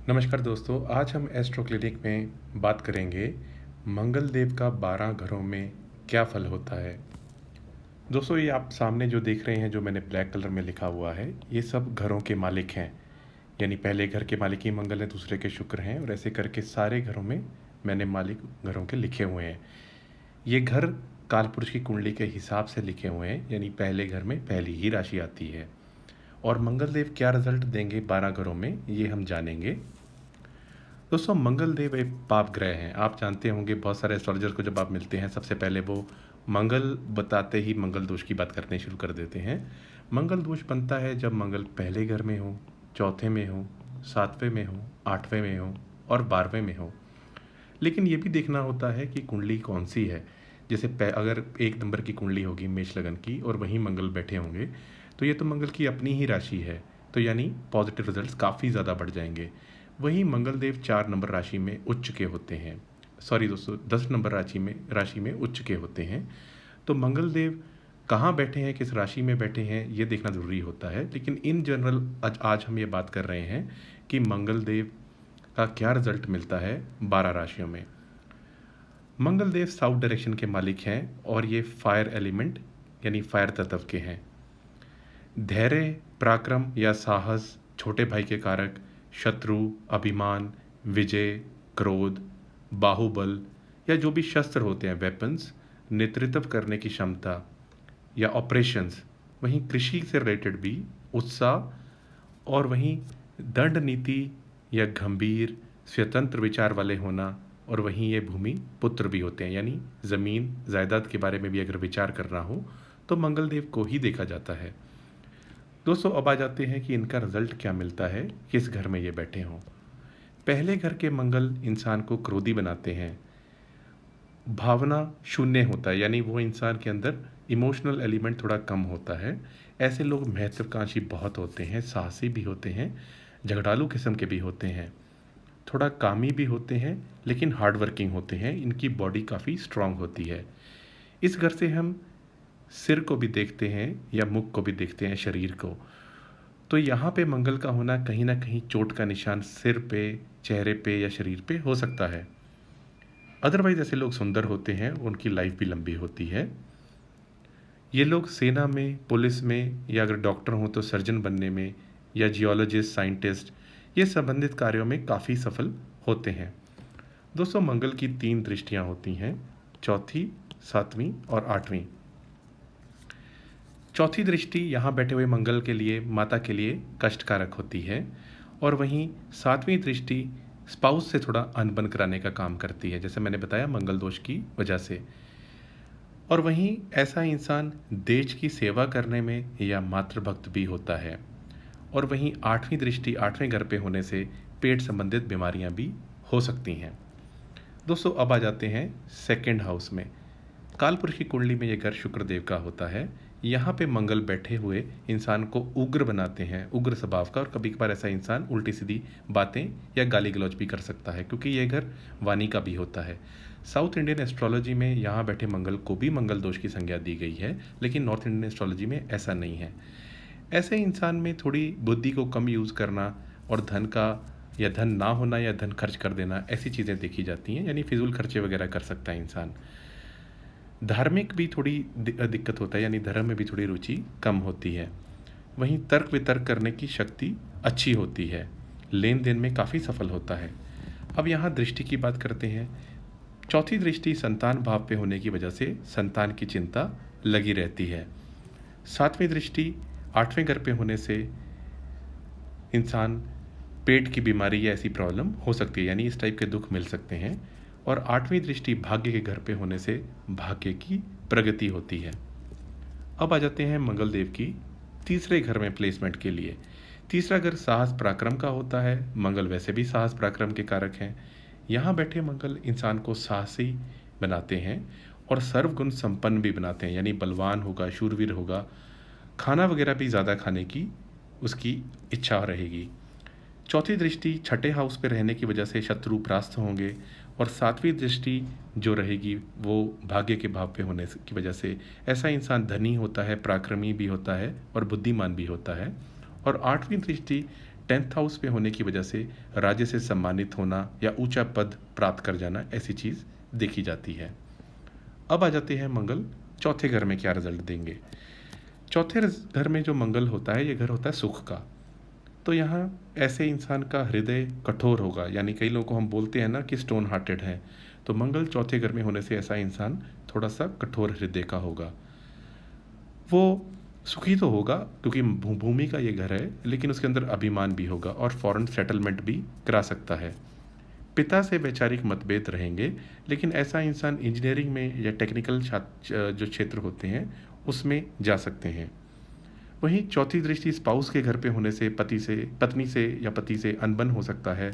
नमस्कार दोस्तों, आज हम एस्ट्रो क्लिनिक में बात करेंगे मंगल देव का 12 घरों में क्या फल होता है। दोस्तों, ये आप सामने जो देख रहे हैं, जो मैंने ब्लैक कलर में लिखा हुआ है, ये सब घरों के मालिक हैं। यानी पहले घर के मालिक ही मंगल हैं, दूसरे के शुक्र हैं, और ऐसे करके सारे घरों में मैंने मालिक घरों के लिखे हुए हैं। ये घर कालपुरुष की कुंडली के हिसाब से लिखे हुए हैं, यानी पहले घर में पहली ही राशि आती है। और मंगल देव क्या रिजल्ट देंगे 12 घरों में, ये हम जानेंगे। दोस्तों, मंगल देव एक पाप ग्रह हैं। आप जानते होंगे, बहुत सारे एस्ट्रोलॉजर को जब आप मिलते हैं, सबसे पहले वो मंगल बताते ही मंगल दोष की बात करने शुरू कर देते हैं। मंगल दोष बनता है जब मंगल पहले घर में हो, चौथे में हो, सातवें में हो, आठवें में हो और 12वें में हो। लेकिन ये भी देखना होता है कि कुंडली कौन सी है। जैसे अगर 1 नंबर की कुंडली होगी मेष लगन की और वहीं मंगल बैठे होंगे, तो ये तो मंगल की अपनी ही राशि है, तो यानी पॉजिटिव रिजल्ट्स काफ़ी ज़्यादा बढ़ जाएंगे। वहीं मंगल देव 4 नंबर राशि में उच्च के होते हैं। सॉरी दोस्तों, 10 नंबर राशि में उच्च के होते हैं। तो मंगल देव कहाँ बैठे हैं, किस राशि में बैठे हैं, ये देखना ज़रूरी होता है। लेकिन इन जनरल आज हम ये बात कर रहे हैं कि मंगल देव का क्या रिजल्ट मिलता है 12 राशियों में। मंगल देव साउथ डायरेक्शन के मालिक हैं और ये फायर एलिमेंट यानी फायर तत्व के हैं। धैर्य, पराक्रम या साहस, छोटे भाई के कारक, शत्रु, अभिमान, विजय, क्रोध, बाहुबल या जो भी शस्त्र होते हैं, वेपन्स, नेतृत्व करने की क्षमता या ऑपरेशंस, वहीं कृषि से रिलेटेड भी उत्साह, और वहीं दंड नीति या गंभीर स्वतंत्र विचार वाले होना, और वहीं ये भूमि पुत्र भी होते हैं, यानी ज़मीन जायदाद के बारे में भी अगर विचार करना हो तो मंगल देव को ही देखा जाता है। दोस्तों, अब आ जाते हैं कि इनका रिजल्ट क्या मिलता है, किस घर में ये बैठे हों। पहले घर के मंगल इंसान को क्रोधी बनाते हैं, भावना शून्य होता है, यानी वो इंसान के अंदर इमोशनल एलिमेंट थोड़ा कम होता है। ऐसे लोग महत्वाकांक्षी बहुत होते हैं, साहसी भी होते हैं, झगड़ालू किस्म के भी होते हैं, थोड़ा कामी भी होते हैं, लेकिन हार्ड वर्किंग होते हैं। इनकी बॉडी काफ़ी स्ट्रांग होती है। इस घर से हम सिर को भी देखते हैं या मुख को भी देखते हैं, शरीर को। तो यहाँ पे मंगल का होना कहीं ना कहीं चोट का निशान सिर पे, चेहरे पे या शरीर पे हो सकता है। अदरवाइज ऐसे लोग सुंदर होते हैं, उनकी लाइफ भी लंबी होती है। ये लोग सेना में, पुलिस में, या अगर डॉक्टर हों तो सर्जन बनने में, या जियोलॉजिस्ट, साइंटिस्ट, ये संबंधित कार्यों में काफ़ी सफल होते हैं। दोस्तों, मंगल की 3 दृष्टियाँ होती हैं, चौथी, 7वीं और 8वीं। चौथी दृष्टि यहाँ बैठे हुए मंगल के लिए, माता के लिए कष्टकारक होती है, और वहीं 7वीं दृष्टि स्पाउस से थोड़ा अनबन कराने का काम करती है, जैसे मैंने बताया मंगल दोष की वजह से। और वहीं ऐसा इंसान देश की सेवा करने में या मातृभक्त भी होता है। और वहीं 8वीं दृष्टि 8वें घर पे होने से पेट संबंधित बीमारियां भी हो सकती हैं। दोस्तों, अब आ जाते हैं सेकंड हाउस में। कालपुरुष की कुंडली में ये घर शुक्रदेव का होता है। यहाँ पे मंगल बैठे हुए इंसान को उग्र बनाते हैं, उग्र स्वभाव का, और कभी कभार ऐसा इंसान उल्टी सीधी बातें या गाली गलौज भी कर सकता है, क्योंकि ये घर वाणी का भी होता है। साउथ इंडियन एस्ट्रोलॉजी में यहाँ बैठे मंगल को भी मंगल दोष की संज्ञा दी गई है, लेकिन नॉर्थ इंडियन एस्ट्रोलॉजी में ऐसा नहीं है। ऐसे इंसान में थोड़ी बुद्धि को कम यूज़ करना, और धन का या धन ना होना या धन खर्च कर देना, ऐसी चीज़ें देखी जाती हैं, यानी फिजूल खर्चे वगैरह कर सकता है इंसान। धार्मिक भी थोड़ी दिक्कत होता है, यानी धर्म में भी थोड़ी रुचि कम होती है। वहीं तर्क वितर्क करने की शक्ति अच्छी होती है, लेन देन में काफ़ी सफल होता है। अब यहाँ दृष्टि की बात करते हैं। चौथी दृष्टि संतान भाव पे होने की वजह से संतान की चिंता लगी रहती है। 7वीं दृष्टि 8वें घर पे होने से इंसान पेट की बीमारी या ऐसी प्रॉब्लम हो सकती है, यानी इस टाइप के दुख मिल सकते हैं। और 8वीं दृष्टि भाग्य के घर पे होने से भाग्य की प्रगति होती है। अब आ जाते हैं मंगल देव की तीसरे घर में प्लेसमेंट के लिए। तीसरा घर साहस पराक्रम का होता है। मंगल वैसे भी साहस पराक्रम के कारक हैं। यहाँ बैठे मंगल इंसान को साहसी बनाते हैं और सर्वगुण संपन्न भी बनाते हैं, यानी बलवान होगा, शूरवीर होगा, खाना वगैरह भी ज़्यादा खाने की उसकी इच्छा रहेगी। चौथी दृष्टि छठे हाउस पे रहने की वजह से शत्रु परास्त होंगे, और 7वीं दृष्टि जो रहेगी वो भाग्य के भाव पे होने की वजह से ऐसा इंसान धनी होता है, पराक्रमी भी होता है और बुद्धिमान भी होता है। और 8वीं दृष्टि 10th हाउस पे होने की वजह से राज्य से सम्मानित होना या ऊंचा पद प्राप्त कर जाना, ऐसी चीज़ देखी जाती है। अब आ जाते हैं मंगल चौथे घर में क्या रिजल्ट देंगे। चौथे घर में जो मंगल होता है, ये घर होता है सुख का। तो यहाँ ऐसे इंसान का हृदय कठोर होगा, यानी कई लोगों को हम बोलते हैं ना कि स्टोन हार्टेड है, तो मंगल चौथे घर में होने से ऐसा इंसान थोड़ा सा कठोर हृदय का होगा। वो सुखी तो होगा क्योंकि भूमि का ये घर है, लेकिन उसके अंदर अभिमान भी होगा और फॉरेन सेटलमेंट भी करा सकता है। पिता से वैचारिक मतभेद रहेंगे, लेकिन ऐसा इंसान इंजीनियरिंग में या टेक्निकल जो क्षेत्र होते हैं उसमें जा सकते हैं। वहीं चौथी दृष्टि स्पाउस के घर पे होने से पत्नी से या पति से अनबन हो सकता है।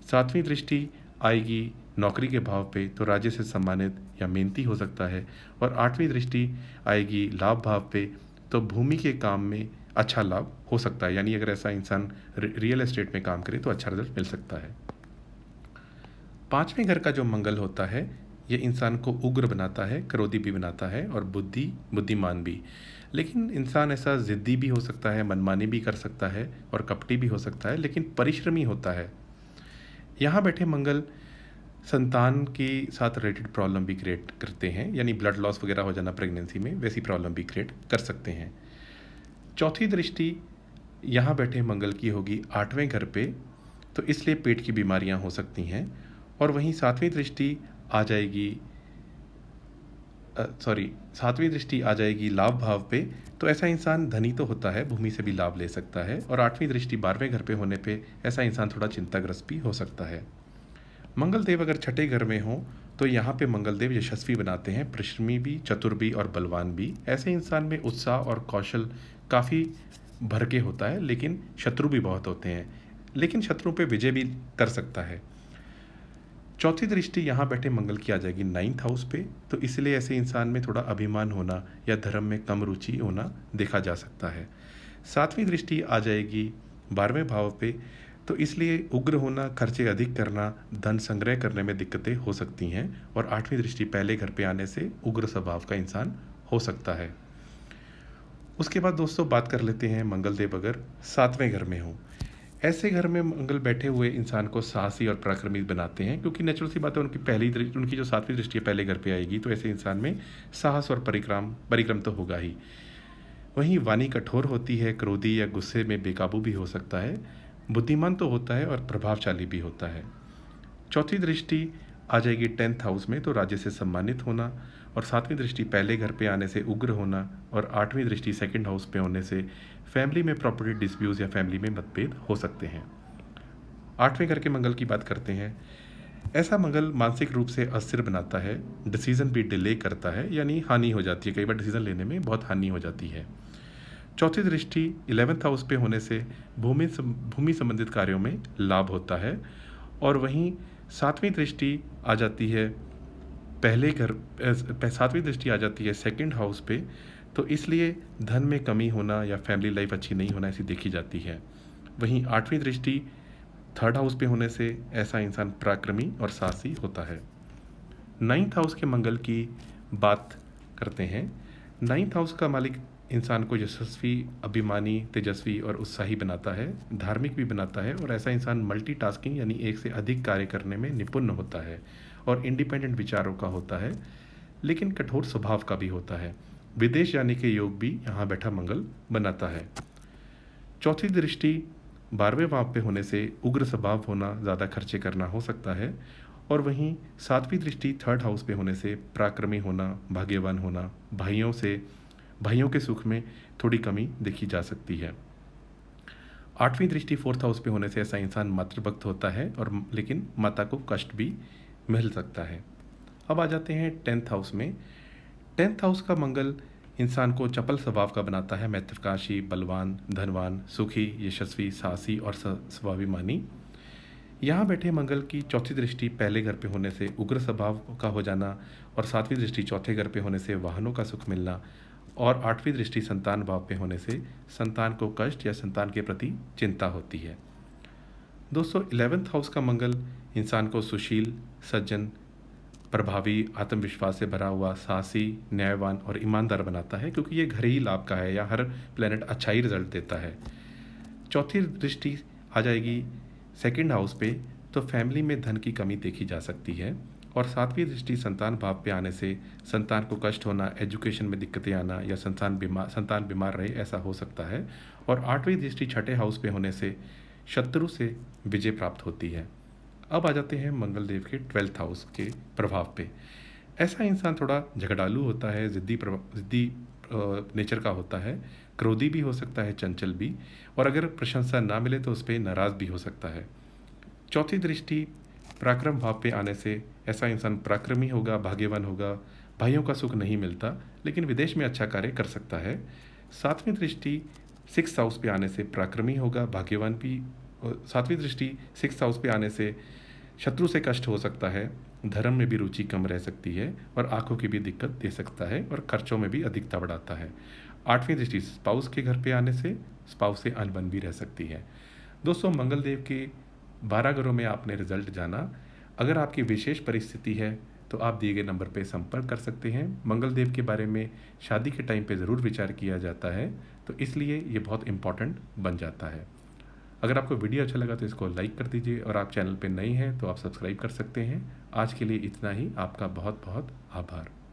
सातवीं दृष्टि आएगी नौकरी के भाव पे, तो राज्य से सम्मानित या मेहनती हो सकता है। और आठवीं दृष्टि आएगी लाभ भाव पे, तो भूमि के काम में अच्छा लाभ हो सकता है, यानी अगर ऐसा इंसान रियल एस्टेट में काम करे तो अच्छा रिजल्ट मिल सकता है। पांचवें घर का जो मंगल होता है, ये इंसान को उग्र बनाता है, क्रोधी भी बनाता है और बुद्धिमान भी। लेकिन इंसान ऐसा ज़िद्दी भी हो सकता है, मनमानी भी कर सकता है और कपटी भी हो सकता है, लेकिन परिश्रमी होता है। यहाँ बैठे मंगल संतान के साथ रिलेटेड प्रॉब्लम भी क्रिएट करते हैं, यानी ब्लड लॉस वगैरह हो जाना प्रेगनेंसी में, वैसी प्रॉब्लम भी क्रिएट कर सकते हैं। चौथी दृष्टि यहाँ बैठे मंगल की होगी आठवें घर पे, तो इसलिए पेट की बीमारियाँ हो सकती हैं। और वहीं सातवीं दृष्टि आ जाएगी लाभ भाव पे, तो ऐसा इंसान धनी तो होता है, भूमि से भी लाभ ले सकता है। और आठवीं दृष्टि 12वें घर पे होने पे ऐसा इंसान थोड़ा चिंताग्रस्त भी हो सकता है। मंगल देव अगर छठे घर में हो तो यहाँ पे मंगल देव यशस्वी बनाते हैं, परिश्रमी भी, चतुर भी और बलवान भी। ऐसे इंसान में उत्साह और कौशल काफ़ी भर के होता है, लेकिन शत्रु भी बहुत होते हैं, लेकिन शत्रुओं पे विजय भी कर सकता है। चौथी दृष्टि यहाँ बैठे मंगल की आ जाएगी 9th हाउस पे, तो इसलिए ऐसे इंसान में थोड़ा अभिमान होना या धर्म में कम रुचि होना देखा जा सकता है। सातवीं दृष्टि आ जाएगी 12वें भाव पे, तो इसलिए उग्र होना, खर्चे अधिक करना, धन संग्रह करने में दिक्कतें हो सकती हैं। और आठवीं दृष्टि पहले घर पे आने से उग्र स्वभाव का इंसान हो सकता है। उसके बाद दोस्तों बात कर लेते हैं मंगल देव अगर 7वें घर में हो। ऐसे घर में मंगल बैठे हुए इंसान को साहसी और पराक्रमी बनाते हैं, क्योंकि नेचुरल सी बात है, उनकी जो 7वीं दृष्टि है पहले घर पे आएगी, तो ऐसे इंसान में साहस और परिक्रम तो होगा ही। वहीं वाणी कठोर होती है, क्रोधी या गुस्से में बेकाबू भी हो सकता है, बुद्धिमान तो होता है और प्रभावशाली भी होता है। चौथी दृष्टि आ जाएगी 10th हाउस में, तो राज्य से सम्मानित होना। और सातवीं दृष्टि पहले घर पे आने से उग्र होना। और आठवीं दृष्टि 2nd हाउस पे होने से फैमिली में प्रॉपर्टी डिस्प्यूट या फैमिली में मतभेद हो सकते हैं। आठवें घर के मंगल की बात करते हैं। ऐसा मंगल मानसिक रूप से अस्थिर बनाता है, डिसीजन भी डिले करता है, यानी हानि हो जाती है, कई बार डिसीजन लेने में बहुत हानि हो जाती है। चौथी दृष्टि 11th हाउस पे होने से भूमि संबंधित कार्यों में लाभ होता है। और वहीं सातवीं दृष्टि आ जाती है सातवीं दृष्टि आ जाती है 2nd हाउस पे, तो इसलिए धन में कमी होना या फैमिली लाइफ अच्छी नहीं होना ऐसी देखी जाती है। वहीं आठवीं दृष्टि 3rd हाउस पे होने से ऐसा इंसान पराक्रमी और साहसी होता है। 9th हाउस के मंगल की बात करते हैं। 9th हाउस का मालिक इंसान को यशस्वी, अभिमानी, तेजस्वी और उत्साही बनाता है, धार्मिक भी बनाता है। और ऐसा इंसान मल्टीटास्किंग यानी एक से अधिक कार्य करने में निपुण होता है और इंडिपेंडेंट विचारों का होता है, लेकिन कठोर स्वभाव का भी होता है। विदेश जाने के योग भी यहाँ बैठा मंगल बनाता है। चौथी दृष्टि 12वें भाव पे होने से उग्र स्वभाव होना, ज़्यादा खर्चे करना हो सकता है। और वहीं सातवीं दृष्टि 3rd हाउस पे होने से पराक्रमी होना, भाग्यवान होना, भाइयों के सुख में थोड़ी कमी देखी जा सकती है। आठवीं दृष्टि 4th हाउस पे होने से ऐसा इंसान मातृभक्त होता है, और लेकिन माता को कष्ट भी मिल सकता है। अब आ जाते हैं 10th हाउस में। 10th हाउस का मंगल इंसान को चपल स्वभाव का बनाता है, महत्वाकांक्षी, बलवान, धनवान, सुखी, यशस्वी, साहसी और स्वाभिमानी। यहाँ बैठे मंगल की चौथी दृष्टि पहले घर पे होने से उग्र स्वभाव का हो जाना, और सातवीं दृष्टि चौथे घर पे होने से वाहनों का सुख मिलना, और आठवीं दृष्टि संतान भाव पे होने से संतान को कष्ट या संतान के प्रति चिंता होती है। दोस्तों 11th हाउस का मंगल इंसान को सुशील, सज्जन, प्रभावी, आत्मविश्वास से भरा हुआ, साहसी, न्यायवान और ईमानदार बनाता है, क्योंकि ये घर ही लाभ का है या हर प्लेनेट अच्छा ही रिजल्ट देता है। चौथी दृष्टि आ जाएगी सेकंड हाउस पे, तो फैमिली में धन की कमी देखी जा सकती है। और सातवीं दृष्टि संतान भाव पे आने से संतान को कष्ट होना, एजुकेशन में दिक्कतें आना या संतान बीमार रहे, ऐसा हो सकता है। और आठवीं दृष्टि छठे हाउस पे होने से शत्रु से विजय प्राप्त होती है। अब आ जाते हैं मंगल देव के 12th हाउस के प्रभाव पे। ऐसा इंसान थोड़ा झगड़ालू होता है, ज़िद्दी नेचर का होता है, क्रोधी भी हो सकता है, चंचल भी, और अगर प्रशंसा ना मिले तो उस पर नाराज़ भी हो सकता है। चौथी दृष्टि पराक्रम भाव पे आने से ऐसा इंसान पराक्रमी होगा, भाग्यवान होगा, भाइयों का सुख नहीं मिलता, लेकिन विदेश में अच्छा कार्य कर सकता है। सातवीं दृष्टि 6th हाउस पे आने से पराक्रमी होगा, भाग्यवान भी। सातवीं दृष्टि 6th हाउस पे आने से शत्रु से कष्ट हो सकता है, धर्म में भी रुचि कम रह सकती है, और आंखों की भी दिक्कत दे सकता है, और खर्चों में भी अधिकता बढ़ाता है। आठवीं दृष्टि स्पाउस के घर पे आने से स्पाउस से अनबन भी रह सकती है। दोस्तों, मंगल देव के 12 घरों में आपने रिजल्ट जाना। अगर आपकी विशेष परिस्थिति है तो आप दिए गए नंबर पर संपर्क कर सकते हैं। मंगल देव के बारे में शादी के टाइम पे ज़रूर विचार किया जाता है, तो इसलिए ये बहुत इम्पॉर्टेंट बन जाता है। अगर आपको वीडियो अच्छा लगा तो इसको लाइक कर दीजिए, और आप चैनल पे नए हैं तो आप सब्सक्राइब कर सकते हैं। आज के लिए इतना ही। आपका बहुत बहुत आभार।